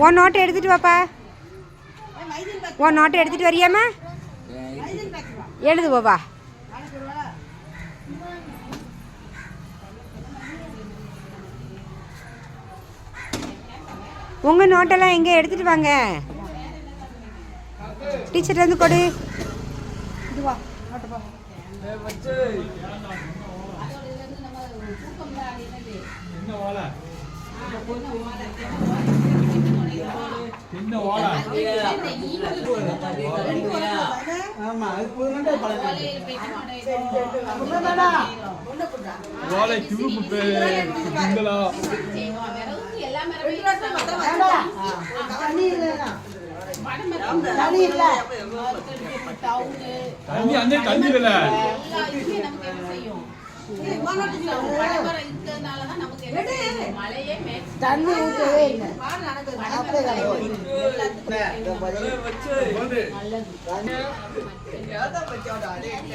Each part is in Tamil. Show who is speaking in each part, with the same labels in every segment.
Speaker 1: உன் நோட்டை எடுத்துட்டு வாப்பா. உன் நோட்டை எடுத்துட்டு வரியாமா? எழுது பாப்பா. உங்க நோட்டெல்லாம் எங்க எடுத்துட்டு வாங்க. டீச்சர் வந்து கொடு.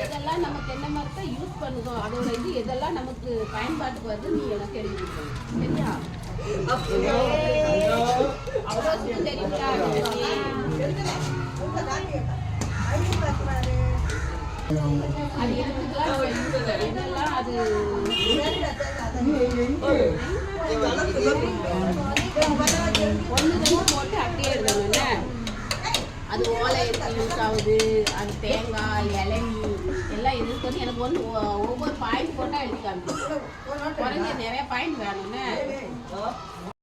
Speaker 2: இதெல்லாம் நமக்கு என்ன மாதிரி யூஸ் பண்ணுதோ அதோட இது எதெல்லாம் நமக்கு பயன்பாட்டுக்கு வருது நீ எனக்கு எழுதி சரியா? அவ்வளோ தெரியுங்களா? அது எடுத்துக்கலாம் அது ஒன்று போட்டு அப்படியே எழுதணும்ல. அது ஓலை யூஸ் ஆகுது, அது தேங்காய் இளநீ எல்லாம் இதுக்கு வந்து எனக்கு வந்து ஒவ்வொரு பாயிண்ட் போட்டால் எழுதி காமிக்கும். குறைஞ்ச நிறைய பாயிண்ட் வேணும்னு